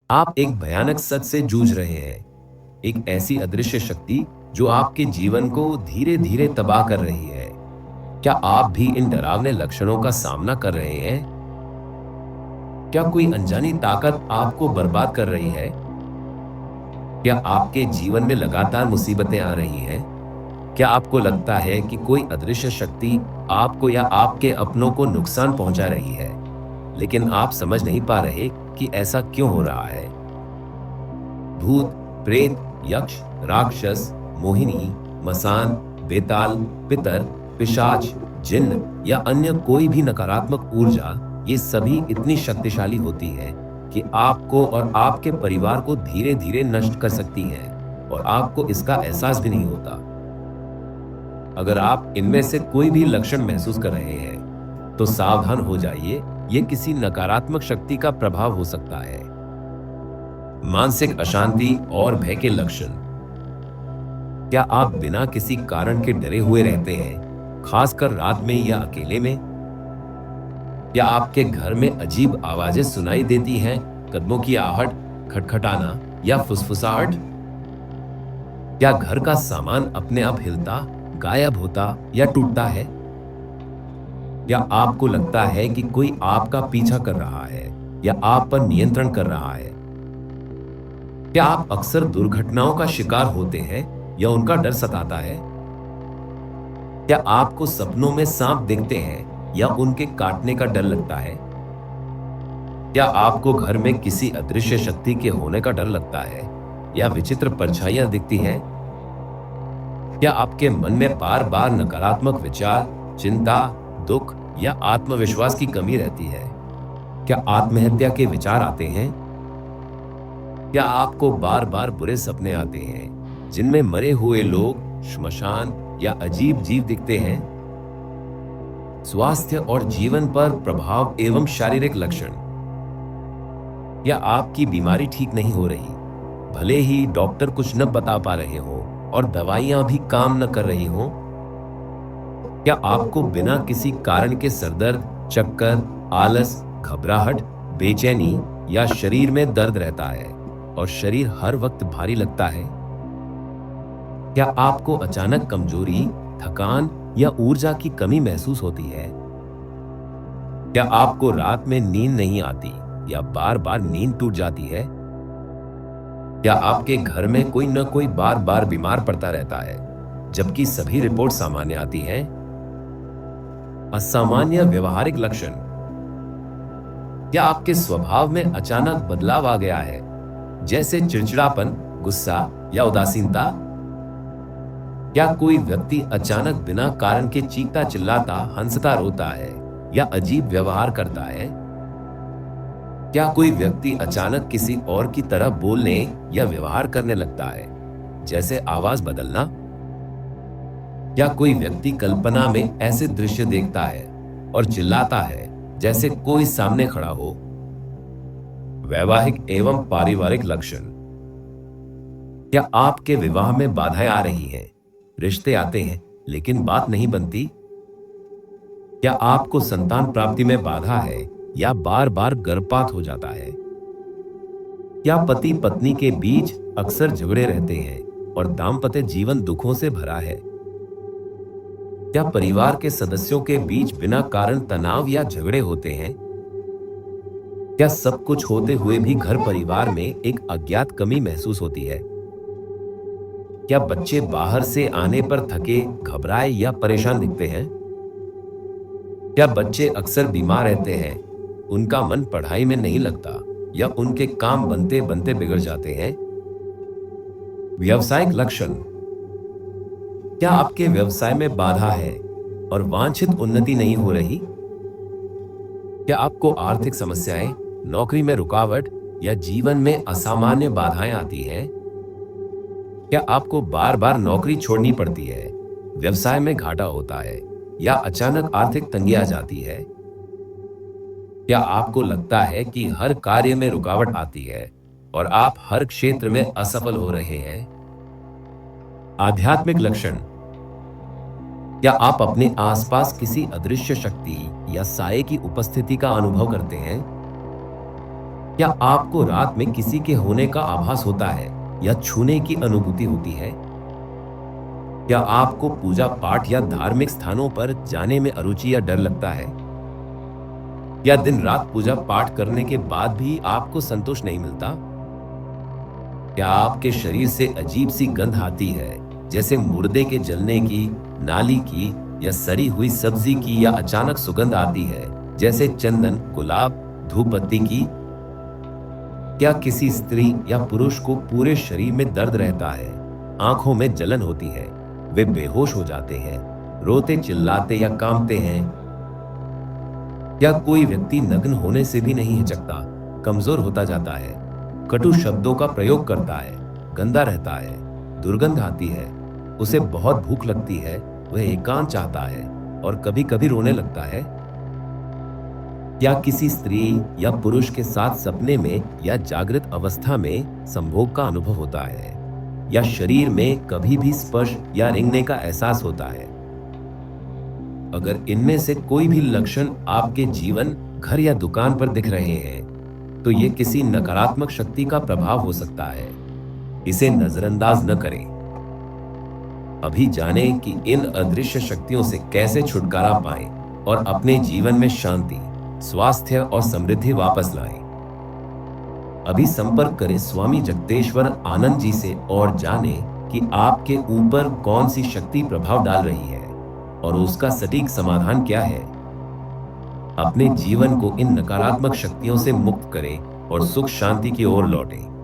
आप एक भयानक सच से जूझ रहे हैं, एक ऐसी अदृश्य शक्ति जो आपके जीवन को धीरे धीरे तबाह कर रही है। क्या आप भी इन डरावने लक्षणों का सामना कर रहे हैं? क्या कोई अनजानी ताकत आपको बर्बाद कर रही है? क्या आपके जीवन में लगातार मुसीबतें आ रही हैं? क्या आपको लगता है कि कोई अदृश्य शक्ति आपको या आपके अपनों को नुकसान पहुंचा रही है, लेकिन आप समझ नहीं पा रहे कि ऐसा क्यों हो रहा है? भूत, प्रेत, यक्ष, राक्षस, मोहिनी, मसान, बेताल, पितर, पिशाच, जिन्न या अन्य कोई भी नकारात्मक ऊर्जा, ये सभी इतनी शक्तिशाली होती है कि आपको और आपके परिवार को धीरे धीरे नष्ट कर सकती हैं और आपको इसका एहसास भी नहीं होता। अगर आप इनमें से कोई भी लक्षण महसूस कर रहे हैं, तो सावधान हो जाइए, ये किसी नकारात्मक शक्ति का प्रभाव हो सकता है। मानसिक अशांति और भय के लक्षण। क्या आप बिना किसी कारण के डरे हुए रहते हैं, खासकर रात में या अकेले में? क्या आपके घर में अजीब आवाजें सुनाई देती हैं, कदमों की आहट, खटखटाना या फुसफुसाहट? क्या घर का सामान अपने आप हिलता, गायब होता या टूटता है? क्या आपको लगता है कि कोई आपका पीछा कर रहा है या आप पर नियंत्रण कर रहा है? क्या आप अक्सर दुर्घटनाओं का शिकार होते हैं या उनका डर सताता है? क्या आपको सपनों में सांप दिखते हैं या उनके काटने का डर लगता है? क्या आपको घर में किसी अदृश्य शक्ति के होने का डर लगता है या विचित्र परछाइयां दिखती हैं? क्या आपके मन में बार बार नकारात्मक विचार, चिंता, दुख या आत्मविश्वास की कमी रहती है? क्या आत्महत्या के विचार आते हैं? क्या आपको बार बार बुरे सपने आते हैं जिनमें मरे हुए लोग, श्मशान या अजीब जीव दिखते हैं? स्वास्थ्य और जीवन पर प्रभाव एवं शारीरिक लक्षण। या आपकी बीमारी ठीक नहीं हो रही, भले ही डॉक्टर कुछ न बता पा रहे हो और दवाइयां भी काम न कर रही हो? क्या आपको बिना किसी कारण के सरदर्द, चक्कर, आलस, घबराहट, बेचैनी या शरीर में दर्द रहता है और शरीर हर वक्त भारी लगता है? क्या आपको अचानक कमजोरी, थकान या ऊर्जा की कमी महसूस होती है? क्या आपको रात में नींद नहीं आती या बार बार नींद टूट जाती है? क्या आपके घर में कोई न कोई बार बार बीमार पड़ता रहता है, जबकि सभी रिपोर्ट सामान्य आती हैं? असामान्य व्यवहारिक लक्षण। क्या आपके स्वभाव में अचानक बदलाव आ गया है, जैसे चिड़चिड़ापन, गुस्सा या उदासीनता? क्या कोई व्यक्ति अचानक बिना कारण के चीखता चिल्लाता, हंसता रोता है या अजीब व्यवहार करता है? क्या कोई व्यक्ति अचानक किसी और की तरह बोलने या व्यवहार करने लगता है, जैसे आवाज बदलना? क्या कोई व्यक्ति कल्पना में ऐसे दृश्य देखता है और चिल्लाता है जैसे कोई सामने खड़ा हो? वैवाहिक एवं पारिवारिक लक्षण। क्या आपके विवाह में बाधाएं आ रही हैं, रिश्ते आते हैं लेकिन बात नहीं बनती? क्या आपको संतान प्राप्ति में बाधा है या बार बार गर्भपात हो जाता है? क्या पति पत्नी के बीच अक्सर झगड़े रहते हैं और दाम्पत्य जीवन दुखों से भरा है? क्या परिवार के सदस्यों के बीच बिना कारण तनाव या झगड़े होते हैं? क्या सब कुछ होते हुए भी घर परिवार में एक अज्ञात कमी महसूस होती है? क्या बच्चे बाहर से आने पर थके, घबराए या परेशान दिखते हैं? क्या बच्चे अक्सर बीमार रहते हैं, उनका मन पढ़ाई में नहीं लगता या उनके काम बनते बनते बिगड़ जाते हैं? व्यवसायिक लक्षण। क्या आपके व्यवसाय में बाधा है और वांछित उन्नति नहीं हो रही? क्या आपको आर्थिक समस्याएं, नौकरी में रुकावट या जीवन में असामान्य बाधाएं आती हैं? क्या आपको बार बार नौकरी छोड़नी पड़ती है, व्यवसाय में घाटा होता है या अचानक आर्थिक तंगी आ जाती है? क्या आपको लगता है कि हर कार्य में रुकावट आती है और आप हर क्षेत्र में असफल हो रहे हैं? आध्यात्मिक लक्षण। क्या आप अपने आसपास किसी अदृश्य शक्ति या साये की उपस्थिति का अनुभव करते हैं? क्या आपको रात में किसी के होने का आभास होता है या छूने की अनुभूति होती है? क्या आपको पूजा पाठ या धार्मिक स्थानों पर जाने में अरुचि या डर लगता है? या दिन रात पूजा पाठ करने के बाद भी आपको संतोष नहीं मिलता? क्या आपके शरीर से अजीब सी गंध आती है, जैसे मुर्दे के जलने की, नाली की या सड़ी हुई सब्जी की, या अचानक सुगंध आती है जैसे चंदन, गुलाब, धूप बत्ती की? क्या किसी स्त्री या पुरुष को पूरे शरीर में दर्द रहता है, आंखों में जलन होती है, वे बेहोश हो जाते हैं, रोते चिल्लाते या कांपते हैं? क्या कोई व्यक्ति नग्न होने से भी नहीं हिचकता, कमजोर होता जाता है, कटु शब्दों का प्रयोग करता है, गंदा रहता है, दुर्गंध आती है, उसे बहुत भूख लगती है, वह एकांत चाहता है और कभी कभी रोने लगता है? क्या किसी स्त्री या पुरुष के साथ सपने में या जागृत अवस्था में संभोग का अनुभव होता है, या शरीर में कभी भी स्पर्श या रेंगने का एहसास होता है? अगर इनमें से कोई भी लक्षण आपके जीवन, घर या दुकान पर दिख रहे हैं, तो ये किसी नकारात्मक शक्ति का प्रभाव हो सकता है। इसे नजरअंदाज न करें। अभी जानें कि इन अदृश्य शक्तियों से कैसे छुटकारा पाएं और अपने जीवन में शांति, स्वास्थ्य और समृद्धि वापस लाएं। अभी संपर्क करें स्वामी जगदेश्वर आनंद जी से और जानें कि आपके ऊपर कौन सी शक्ति प्रभाव डाल रही है और उसका सटीक समाधान क्या है। अपने जीवन को इन नकारात्मक शक्तियों से मुक्त करें और सुख शांति की ओर लौटें।